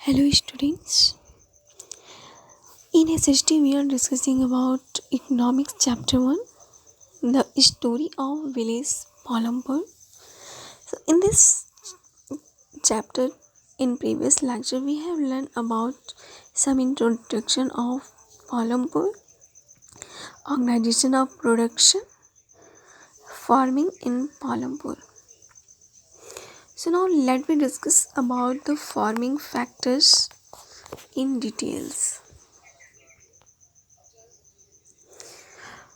Hello students. In SHT we are discussing about economics chapter 1, the story of village Palampur. So in this chapter, in previous lecture we have learned about some introduction of Palampur, organization of production, farming in Palampur. So now let me discuss about the farming factors in details.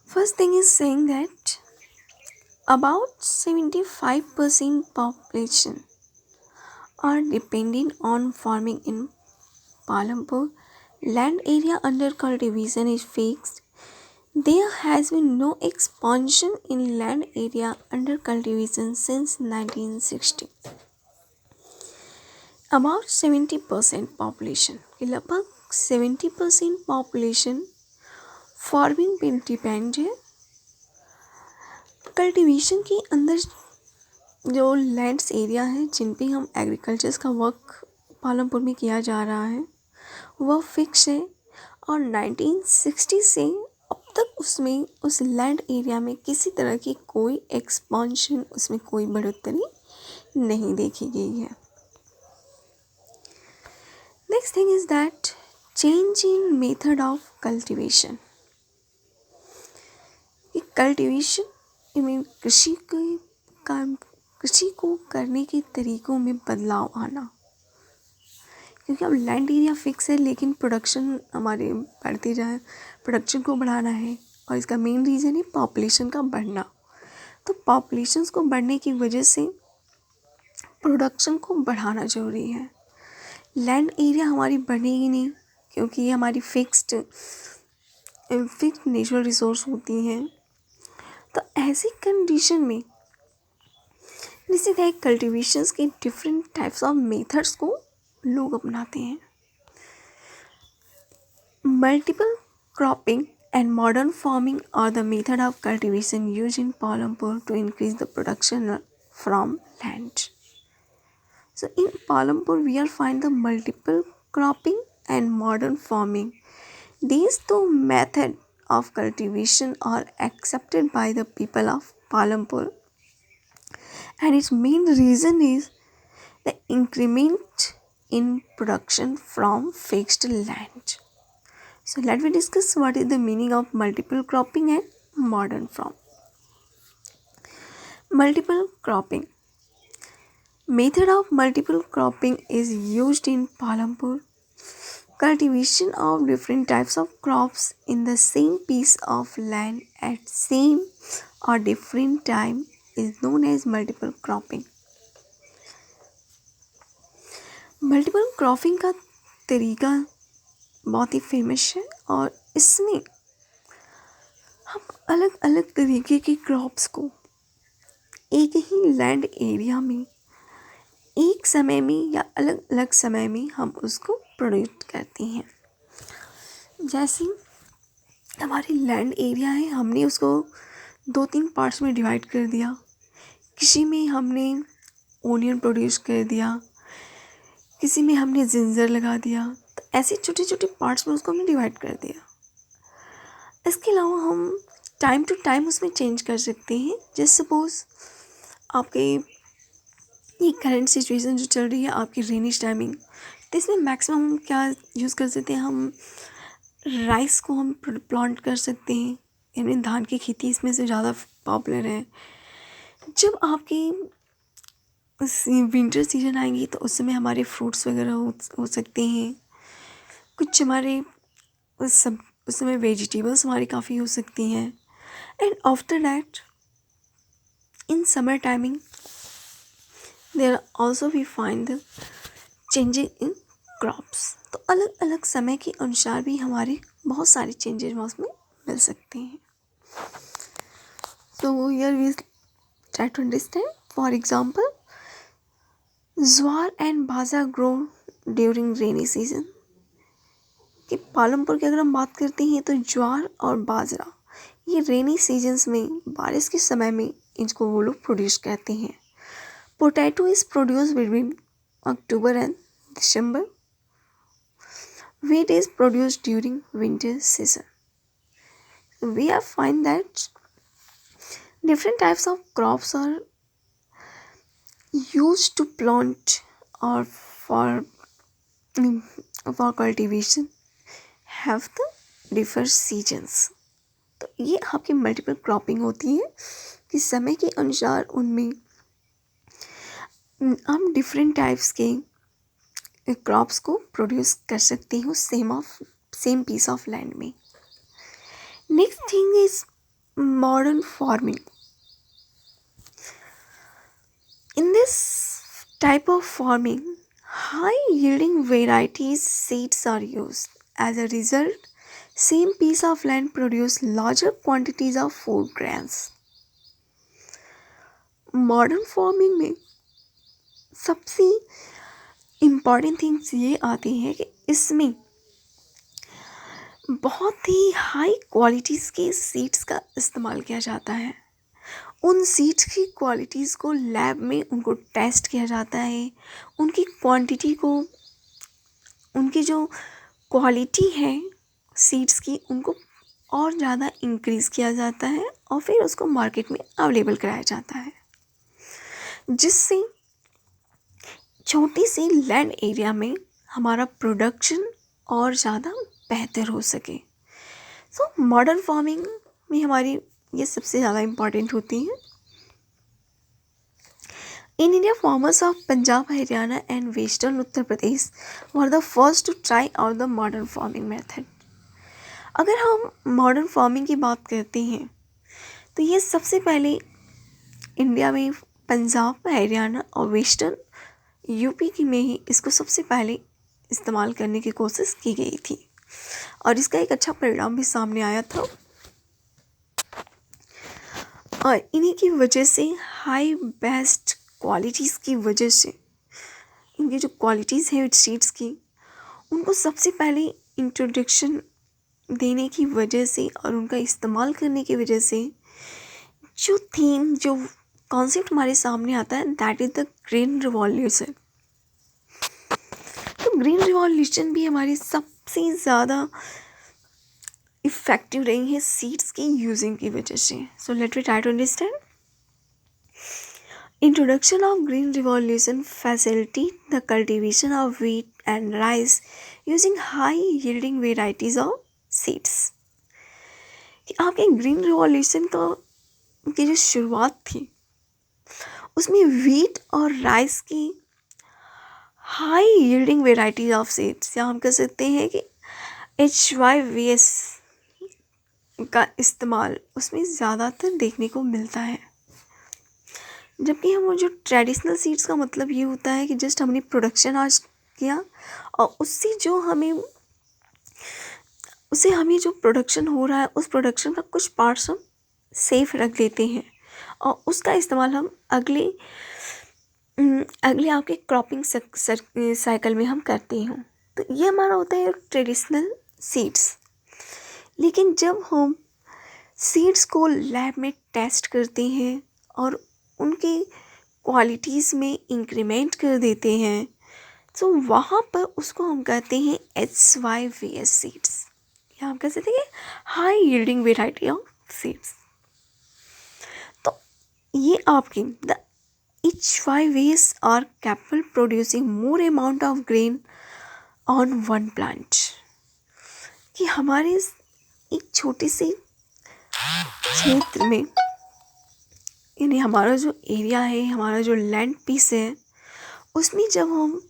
First thing is saying that about 75% population are dependent on farming in Palampur. Land area under cultivation is fixed. There has been no expansion in land area under cultivation since 1960. About 70% population, लगभग 70% population farming पे depend है. Cultivation के अंदर जो lands area है जिन पे हम agricultures का वर्क पालमपुर में किया जा रहा है वह फिक्स है और 1960 से अब तक उसमें उस लैंड एरिया में किसी तरह की कोई एक्सपांशन, उसमें कोई बढ़ोतरी नहीं देखी गई है. Next thing is that change in method of cultivation. Cultivation में कृषि को करने के तरीकों में बदलाव आना, क्योंकि अब लैंड एरिया फिक्स है लेकिन प्रोडक्शन हमारे बढ़ते जाए, प्रोडक्शन को बढ़ाना है और इसका मेन रीज़न है पॉपुलेशन का बढ़ना. तो पॉपुलेशंस को बढ़ने की वजह से प्रोडक्शन को बढ़ाना ज़रूरी है. लैंड एरिया हमारी बढ़ेगी नहीं क्योंकि ये हमारी फिक्स्ड नेचुरल रिसोर्स होती हैं. तो ऐसी कंडीशन में निश्चित है कल्टीवेशंस के डिफरेंट टाइप्स ऑफ मेथड्स को लोग अपनाते हैं. Multiple cropping and modern farming are the method of cultivation used in Palampur to increase the production from land. So in Palampur we are find the multiple cropping and modern farming. These two methods of cultivation are accepted by the people of Palampur, and its main reason is the increment in production from fixed land. So let me discuss what is the meaning of multiple cropping and modern farm. Multiple cropping. Method of multiple cropping is used in Palampur. Cultivation of different types of crops in the same piece of land at same or different time is known as multiple cropping. Multiple cropping का तरीका बहुत ही famous है और इसमें हम अलग अलग तरीके की क्रॉप्स को एक ही लैंड एरिया में एक समय में या अलग अलग समय में हम उसको प्रोड्यूस करते हैं. जैसे हमारी लैंड एरिया है, हमने उसको 2-3 पार्ट्स में डिवाइड कर दिया. किसी में हमने ओनियन प्रोड्यूस कर दिया, किसी में हमने जिंजर लगा दिया. तो ऐसे छोटे छोटे पार्ट्स में उसको हमने डिवाइड कर दिया. इसके अलावा हम टाइम टू टाइम उसमें चेंज कर सकते हैं. जैसे सपोज आपके ये करंट सिचुएशन जो चल रही है आपकी रेनिश टाइमिंग, तो इसमें मैक्सिमम हम क्या यूज़ कर सकते हैं, हम राइस को हम प्लांट कर सकते हैं. यानी धान की खेती इसमें से ज़्यादा पॉपुलर है. जब आपकी विंटर सीजन आएंगी तो उस समय हमारे फ्रूट्स वगैरह हो सकते हैं. कुछ हमारे उस समय वेजिटेबल्स हमारी काफ़ी हो सकती हैं. And after that in summer timing there also we find the changing in crops. तो अलग अलग समय के अनुसार भी हमारे बहुत सारे चेंजेस उसमें मिल सकते हैं. So here we try to understand. For example, jowar and bajra grow during rainy season. कि पालमपुर की अगर हम बात करते हैं तो ज्वार और बाजरा ये रेनी सीजन्स में बारिश के समय में इनको वो लोग प्रोड्यूस करते हैं. Potato is produce between October and December. wheat is produced during winter season. We have find that different types of crops are used to plant or mm, for cultivation have the different seasons. तो ये आपकी multiple cropping होती है कि समय के अनुसार उनमें हम डिफरेंट टाइप्स के क्रॉप्स को प्रोड्यूस कर सकते हो सेम पीस ऑफ लैंड में. Next thing is modern farming. In this type of farming, high yielding varieties seeds are used. As a result, same piece of land produce larger quantities of food grains. Modern farming में सबसे important things ये आती हैं कि इसमें बहुत ही high qualities के seeds का इस्तेमाल किया जाता है. उन सीड्स की क्वालिटीज़ को लैब में उनको टेस्ट किया जाता है. उनकी क्वांटिटी को, उनकी जो क्वालिटी है सीड्स की, उनको और ज़्यादा इंक्रीज़ किया जाता है और फिर उसको मार्केट में अवेलेबल कराया जाता है, जिससे छोटी सी लैंड एरिया में हमारा प्रोडक्शन और ज़्यादा बेहतर हो सके. सो मॉडर्न फार्मिंग में हमारी ये सबसे ज़्यादा इम्पॉर्टेंट होती है. In India farmers of Punjab, Haryana and western Uttar Pradesh were the first to try out the modern farming method. अगर हम मॉडर्न फार्मिंग की बात करते हैं तो ये सबसे पहले इंडिया में पंजाब, हरियाणा और वेस्टर्न यूपी की में ही इसको सबसे पहले इस्तेमाल करने की कोशिश की गई थी और इसका एक अच्छा परिणाम भी सामने आया था. और इन्हीं की वजह से हाई बेस्ट क्वालिटीज़ की वजह से, इनकी जो क्वालिटीज़ हैं सीड्स की, उनको सबसे पहले इंट्रोडक्शन देने की वजह से और उनका इस्तेमाल करने की वजह से जो थीम, जो कॉन्सेप्ट हमारे सामने आता है, that is the green revolution. तो ग्रीन रिवॉल्यूशन भी हमारी सबसे ज़्यादा इफ़ेक्टिव रही है सीड्स की यूजिंग की वजह से. So let we try to understand. Introduction of green revolution facilitate the cultivation of wheat and rice using high yielding varieties of seeds. आपके ग्रीन रिवॉल्यूशन की जो शुरुआत थी उसमें व्हीट और राइस की high yielding varieties of seeds, या हम कह सकते हैं कि HYVS का इस्तेमाल उसमें ज़्यादातर देखने को मिलता है. जबकि हम वो जो ट्रेडिशनल सीड्स का मतलब ये होता है कि जस्ट हमने प्रोडक्शन आज किया और उससे हमें जो प्रोडक्शन हो रहा है उस प्रोडक्शन का कुछ पार्ट्स हम सेफ रख देते हैं और उसका इस्तेमाल हम अगले आपके क्रॉपिंग साइकिल में हम करते हैं. तो ये हमारा होता है ट्रेडिशनल सीड्स. लेकिन जब हम सीड्स को लैब में टेस्ट करते हैं और उनके क्वालिटीज़ में इंक्रीमेंट कर देते हैं तो वहाँ पर उसको हम कहते हैं HYVS सीड्स, या हम कह सकते हैं high yielding variety of seeds. तो ये आपकी the HYVS are capable producing more amount of grain on one plant. कि हमारे एक छोटे से क्षेत्र में, यानी हमारा जो एरिया है, हमारा जो लैंड पीस है, उसमें जब हम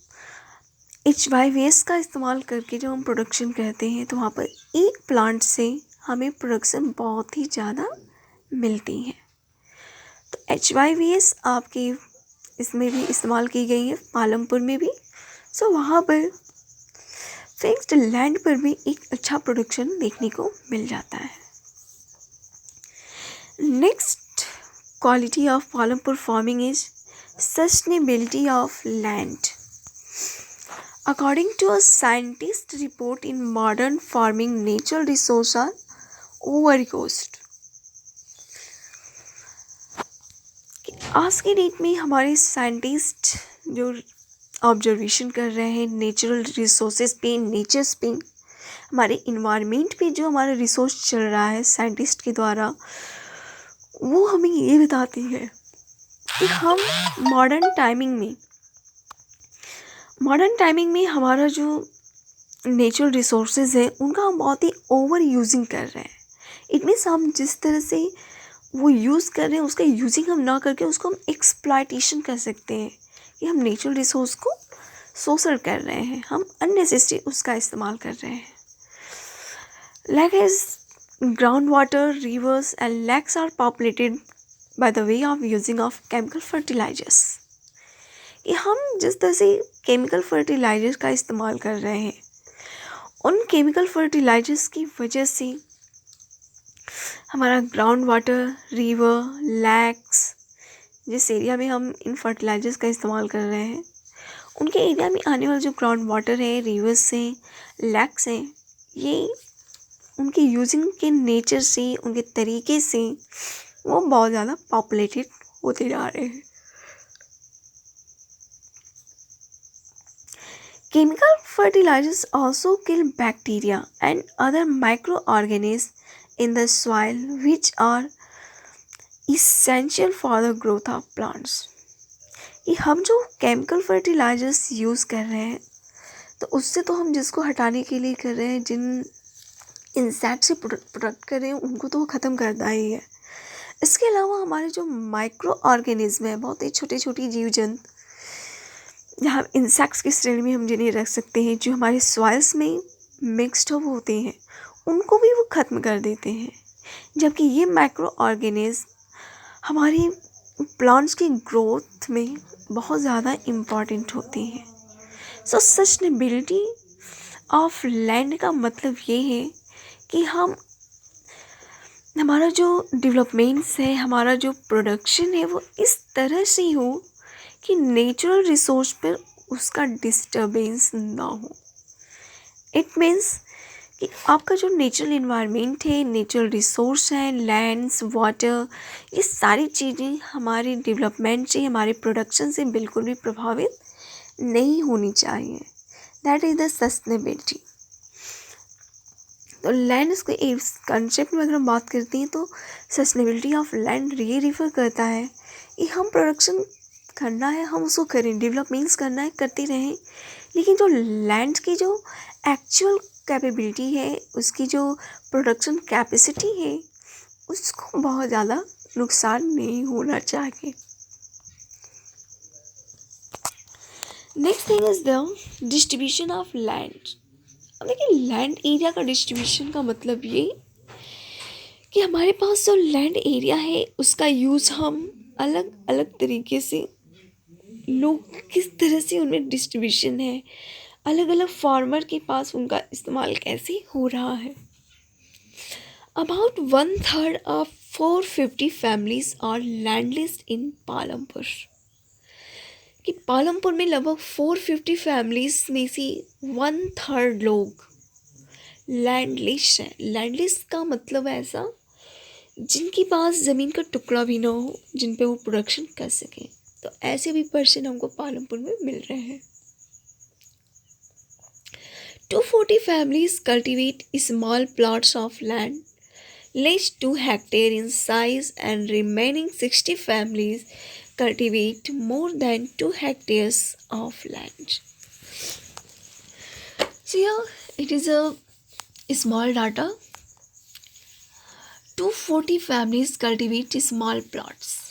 HYVS का इस्तेमाल करके जब हम प्रोडक्शन करते हैं तो वहाँ पर एक प्लांट से हमें प्रोडक्शन बहुत ही ज़्यादा मिलती है. तो HYVS आपके इसमें भी इस्तेमाल की गई है, पालमपुर में भी. सो वहाँ पर फिक्स्ड लैंड पर भी एक अच्छा प्रोडक्शन देखने को मिल जाता है. Next quality of Palampur farming is sustainability of land. According to a scientist report in modern farming natural resource are over used. आज की डेट में हमारे साइंटिस्ट जो ऑब्जर्वेशन कर रहे हैं नेचुरल रिसोर्सेज पे, नेचर्स पे, हमारे इन्वायरमेंट पे जो हमारा रिसोर्स चल रहा है साइंटिस्ट के द्वारा, वो हमें ये बताती है कि हम मॉडर्न टाइमिंग में हमारा जो नेचुरल रिसोर्सेज है उनका हम बहुत ही ओवर यूजिंग कर रहे हैं। इट मीन्स हम जिस तरह से वो यूज़ कर रहे हैं उसका यूजिंग हम ना करके उसको हम एक्सप्लॉयटेशन कर सकते हैं कि हम नेचुरल रिसोर्स को सोसर कर रहे हैं, हम अननेसेसरी उसका इस्तेमाल कर रहे हैं। Like as ground water, rivers and lakes are populated by the way of using of chemical fertilizers। ये हम जिस तरह से केमिकल फर्टिलाइजर्स का इस्तेमाल कर रहे हैं, उन केमिकल फर्टिलाइजर्स की वजह से हमारा ग्राउंड वाटर, रिवर, लैक्स, जिस एरिया में हम इन फर्टिलाइजर्स का इस्तेमाल कर रहे हैं, उनके एरिया में आने वाला जो ग्राउंड वाटर है, रिवर्स हैं, लैक्स हैं, ये उनके यूजिंग के नेचर से, उनके तरीके से वो बहुत ज़्यादा पॉपुलेटेड होते जा रहे हैं। Chemical fertilisers also kill bacteria and other micro organism in the soil which are essential for the growth of plants. ये हम जो केमिकल फर्टिलाइजर्स यूज़ कर रहे हैं, तो उससे तो हम जिसको हटाने के लिए कर रहे हैं, जिन इंसेक्ट से प्रोटेक्ट कर रहे हैं, उनको तो वो ख़त्म करता ही है। इसके अलावा हमारे जो माइक्रो ऑर्गेनिज्म है, बहुत ही छोटे छोटी जीव जंतु, जहाँ इंसेक्ट्स की श्रेणी में हम जिन्हें रख सकते हैं, जो हमारे सॉइल्स में मिक्सड अप होते हैं, उनको भी वो ख़त्म कर देते हैं। जबकि ये माइक्रो ऑर्गेनिज्म हमारी प्लांट्स की ग्रोथ में बहुत ज़्यादा इम्पॉर्टेंट होते हैं। सो सस्टेनेबिलिटी ऑफ लैंड का मतलब ये है कि हमारा जो डेवलपमेंट्स है, हमारा जो प्रोडक्शन है, वो इस तरह से हो कि नेचुरल रिसोर्स पर उसका डिस्टर्बेंस ना हो। इट मीन्स कि आपका जो नेचुरल इन्वायरमेंट है, नेचुरल रिसोर्स है, लैंड्स, वाटर, ये सारी चीज़ें हमारे डेवलपमेंट से, हमारे प्रोडक्शन से बिल्कुल भी प्रभावित नहीं होनी चाहिए। That is the sustainability. तो लैंड के इस कंसेप्ट में अगर हम बात करते हैं, तो सस्टेनेबिलिटी ऑफ लैंड ये रिफ़र करता है कि हम प्रोडक्शन करना है, हम उसको करें, डेवलपमेंट्स करना है, करते रहें, लेकिन जो लैंड की जो एक्चुअल कैपेबिलिटी है, उसकी जो प्रोडक्शन कैपेसिटी है, उसको बहुत ज़्यादा नुकसान नहीं होना चाहिए। Next thing is the distribution of land. अब देखिए, लैंड एरिया का डिस्ट्रीब्यूशन का मतलब ये कि हमारे पास जो लैंड एरिया है उसका यूज़ हम अलग अलग तरीके से, लोग किस तरह से उनमें डिस्ट्रीब्यूशन है, अलग अलग फार्मर के पास उनका इस्तेमाल कैसे हो रहा है। About 1/3 of 450 families are landless in Palampur. कि पालमपुर में लगभग 450 फैमिलीज में से 1/3 लोग लैंडलेस हैं। लैंडलेस का मतलब ऐसा जिनके पास ज़मीन का टुकड़ा भी ना हो, जिन पे वो प्रोडक्शन कर सकें। तो ऐसे भी पर्सन हमको पालमपुर में मिल रहे हैं। 240 families cultivate small plots of land less 2 hectares in size, and remaining 60 families cultivate more than 2 hectares of land. So here it is a small data. 240 families cultivate small plots.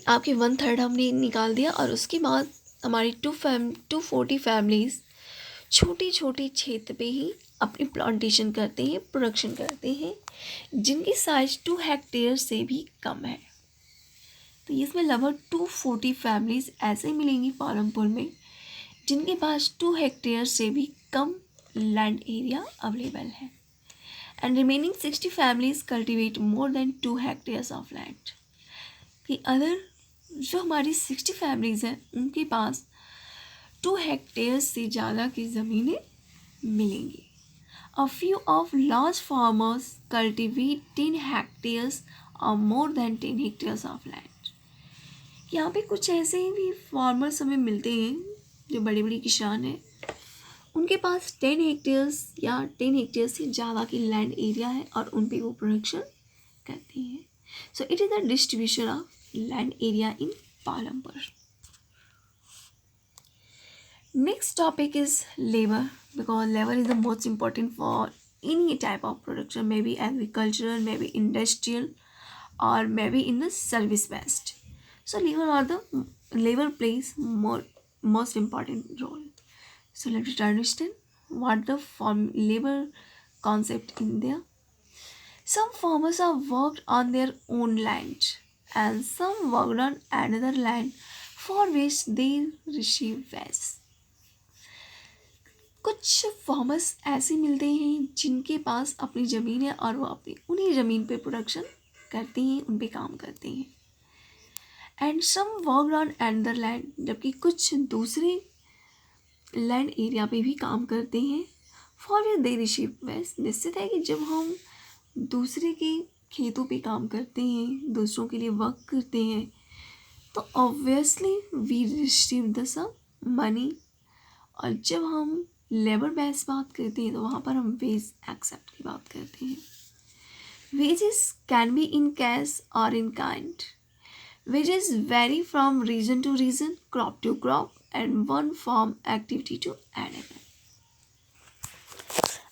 आपके 1/3 हमने निकाल दिया, और उसके बाद हमारी 240 फैमिलीज़ छोटी छोटी क्षेत्र पे ही अपनी प्लांटेशन करते हैं, प्रोडक्शन करते हैं, जिनकी साइज 2 हेक्टेयर से भी कम है। तो इसमें लगभग 240 फैमिलीज़ ऐसे मिलेंगी पालमपुर में जिनके पास 2 हेक्टेयर से भी कम लैंड एरिया अवेलेबल है। And remaining 60 families cultivate more than 2 hectares of land. कि अदर जो हमारी 60 फैमिलीज़ हैं उनके पास 2 हेक्टेयर से ज़्यादा की ज़मीनें मिलेंगी। A few of large farmers cultivate 10 hectares or more than 10 hectares of land. यहाँ पे कुछ ऐसे भी फार्मर्स हमें मिलते हैं जो बड़े बड़े किसान हैं, उनके पास 10 हेक्टेयर से ज़्यादा की लैंड एरिया है और उन पे वो प्रोडक्शन करते हैं. So it is the distribution of land area in Palampur. Next topic is labor, because labor is the most important for any type of production, maybe agricultural, maybe industrial, or maybe in the service based. So labor plays most important role. So let's understand what the labor concept in there. Some farmers are worked on their own land and some worked on another land for which they receive wage. कुछ farmers ऐसे मिलते हैं जिनके पास अपनी ज़मीन है और वो अपनी उन्हीं ज़मीन पे प्रोडक्शन करते हैं, उन पे काम करते हैं. And some work on another land, जबकि कुछ दूसरे लैंड एरिया पे भी काम करते हैं. For they receive wage. निश्चित है कि जब हम दूसरे के खेतों पे काम करते हैं, दूसरों के लिए वर्क करते हैं, तो obviously we receive the some money. और जब हम लेबर बेस बात करते हैं तो वहाँ पर हम वेज एक्सेप्ट की बात करते हैं. Wages can be in cash और in kind. Wages vary from region to region, crop to crop and one farm activity to another.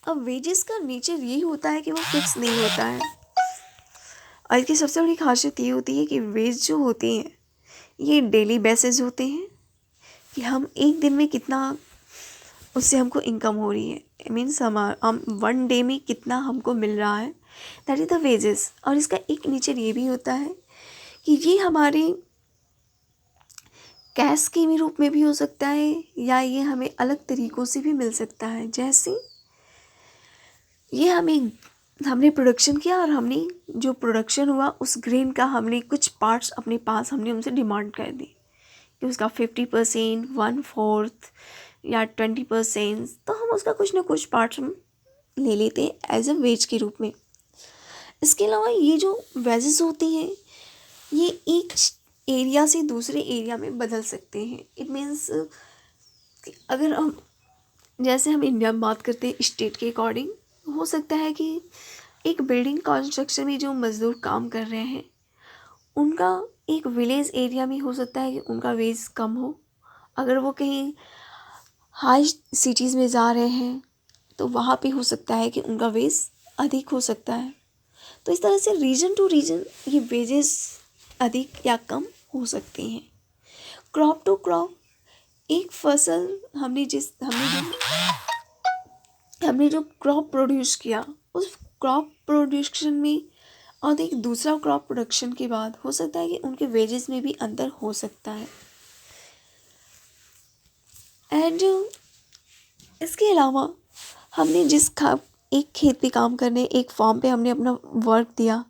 अब वेजेस का नेचर यही होता है कि वो फिक्स नहीं होता है. और इसकी सबसे बड़ी खासियत ये होती है कि वेज जो होते हैं ये डेली बेसिस होते हैं, कि हम एक दिन में कितना उससे हमको इनकम हो रही है. मीन्स हम वन डे में कितना हमको मिल रहा है, दैट इज़ द वेजेस. और इसका एक नेचर ये भी होता है कि ये हमारे कैश के भी रूप में भी हो सकता है या ये हमें अलग तरीक़ों से भी मिल सकता है. जैसे ये हमने प्रोडक्शन किया और हमने जो प्रोडक्शन हुआ उस ग्रेन का हमने कुछ पार्ट्स अपने पास हमने उनसे डिमांड कर दी कि उसका 50%, 1/4 या 20%, तो हम उसका कुछ ना कुछ पार्ट हम ले लेते हैं एज अ वेज के रूप में. इसके अलावा ये जो वेजेस होती हैं ये एक एरिया से दूसरे एरिया में बदल सकते हैं. इट मीन्स अगर हम जैसे हम इंडिया में बात करते हैं स्टेट के अकॉर्डिंग, हो सकता है कि एक बिल्डिंग कंस्ट्रक्शन में जो मज़दूर काम कर रहे हैं उनका एक विलेज एरिया में हो सकता है कि उनका वेज कम हो. अगर वो कहीं हाई सिटीज़ में जा रहे हैं तो वहाँ पे हो सकता है कि उनका वेज अधिक हो सकता है. तो इस तरह से रीजन टू रीजन ये वेजेस अधिक या कम हो सकते हैं. क्रॉप टू क्रॉप, एक फसल हमने जो क्रॉप प्रोड्यूस किया उस क्रॉप प्रोडक्शन में और एक दूसरा क्रॉप प्रोडक्शन के बाद हो सकता है कि उनके वेजेस में भी अंतर हो सकता है. एंड इसके अलावा हमने एक खेत पे काम करने, एक फार्म पे हमने अपना वर्क दिया,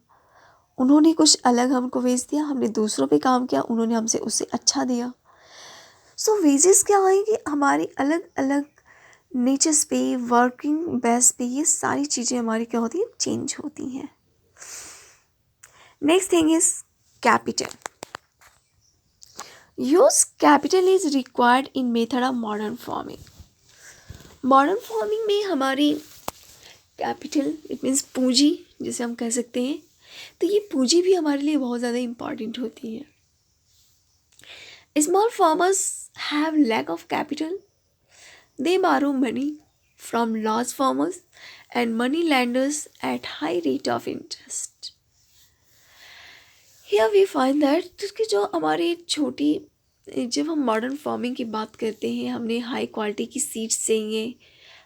उन्होंने कुछ अलग हमको वेज दिया, हमने दूसरों पे काम किया, उन्होंने हमसे उससे अच्छा दिया. सो वेजेस क्या है कि हमारी अलग अलग नेचर्स पे, वर्किंग बेस पे ये सारी चीज़ें हमारी क्या होती हैं, चेंज होती हैं. Next thing is capital. Use capital is required in method of modern farming. Modern farming में हमारी कैपिटल, इट मीन्स पूंजी जिसे हम कह सकते हैं, तो ये पूंजी भी हमारे लिए बहुत ज़्यादा इम्पॉर्टेंट होती है. Small farmers have lack of capital. They borrow money from large farmers and money lenders at high rate of interest. Here we find that कि जो हमारे जब हम मॉडर्न फार्मिंग की बात करते हैं, हमने हाई क्वालिटी की सीड्स चाहिए,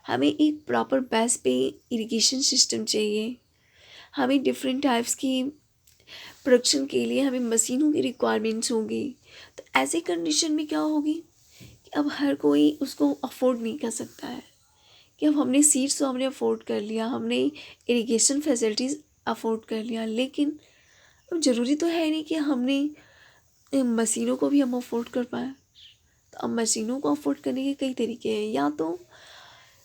हमें एक प्रॉपर बेस पे इरिगेशन सिस्टम चाहिए, हमें डिफरेंट टाइप्स की प्रोडक्शन के लिए हमें मशीनों की रिक्वायरमेंट्स होगी. तो ऐसे कंडीशन में क्या होगी, अब हर कोई उसको अफोर्ड नहीं कर सकता है कि अब हमने सीड्स तो हमने अफोर्ड कर लिया, हमने इरिगेशन फैसिलिटीज़ अफोर्ड कर लिया, लेकिन अब ज़रूरी तो है नहीं कि हमने मशीनों को भी हम अफोर्ड कर पाए. तो अब मशीनों को अफोर्ड करने के कई तरीके हैं. या तो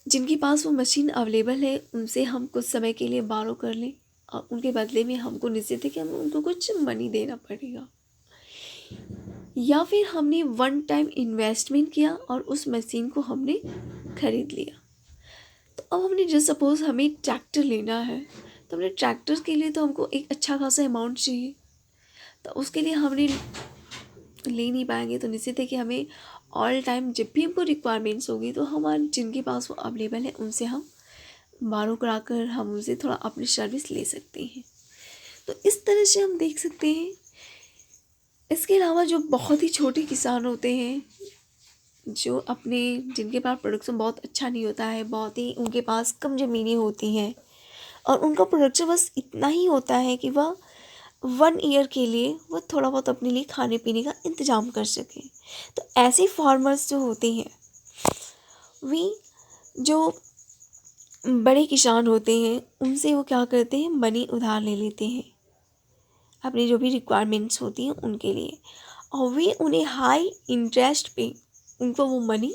जिनके पास वो मशीन अवेलेबल है उनसे हम कुछ समय के लिए बारो कर लें और उनके बदले में हमको निश्चित है कि हम उनको कुछ मनी देना पड़ेगा. या फिर हमने वन टाइम इन्वेस्टमेंट किया और उस मशीन को हमने खरीद लिया। तो अब हमने जस्ट सपोज हमें ट्रैक्टर लेना है, तो हमने ट्रैक्टर के लिए तो हमको एक अच्छा खासा अमाउंट चाहिए, तो उसके लिए हमने ले नहीं पाएंगे। तो निश्चित है कि हमें ऑल टाइम जब भी हमको रिक्वायरमेंट्स होगी तो हमारे जिनके पास वो अवेलेबल है उनसे हम बारो कराकर हम उनसे थोड़ा अपनी सर्विस ले सकते हैं। तो इस तरह से हम देख सकते हैं। इसके अलावा जो बहुत ही छोटे किसान होते हैं, जो अपने जिनके पास प्रोडक्शन बहुत अच्छा नहीं होता है, बहुत ही उनके पास कम ज़मीनें होती हैं और उनका प्रोडक्शन बस इतना ही होता है कि वह 1 ईयर के लिए वह थोड़ा बहुत अपने लिए खाने पीने का इंतज़ाम कर सकें। तो ऐसे फार्मर्स जो होते हैं, वे जो बड़े किसान होते हैं उनसे वो क्या करते हैं, मनी उधार ले लेते हैं अपनी जो भी रिक्वायरमेंट्स होती हैं उनके लिए, और वे उन्हें हाई इंटरेस्ट पे उनको वो मनी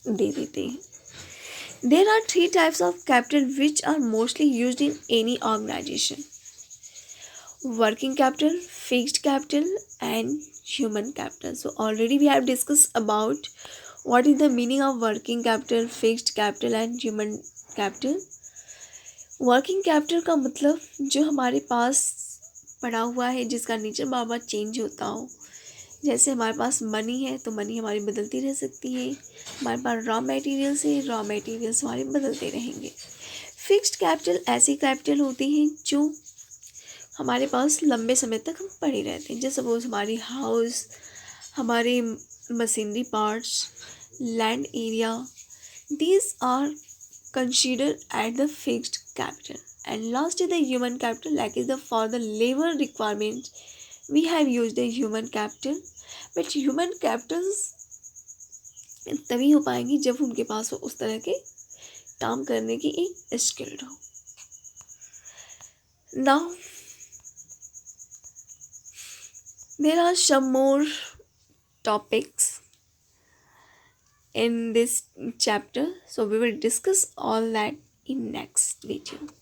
दे देते हैं। There are 3 types of capital which are mostly use in any organisation: working capital, fixed capital, and human capital. So already we have discussed about what is the meaning of working capital, fixed capital, and human capital. Working capital का मतलब जो हमारे पास पड़ा हुआ है, जिसका nature बार बार change होता हो। जैसे हमारे पास मनी है तो मनी हमारी बदलती रह सकती है, हमारे पास रॉ मटेरियल्स है, रॉ मटेरियल्स हमारे बदलते रहेंगे। फिक्स्ड कैपिटल ऐसी कैपिटल होती हैं जो हमारे पास लंबे समय तक हम पड़े रहते हैं। जैसे सपोज हमारी हाउस, हमारे machinery parts, land area, these are considered at the fixed capital. And last is the human capital, like is the for the labor requirement we have used the human capital, but human capitals तभी हो पाएंगी जब उनके पास उस तरह के काम करने की एक स्किल्ड हो। Now there are some more topics in this chapter, so we will discuss all that in next video.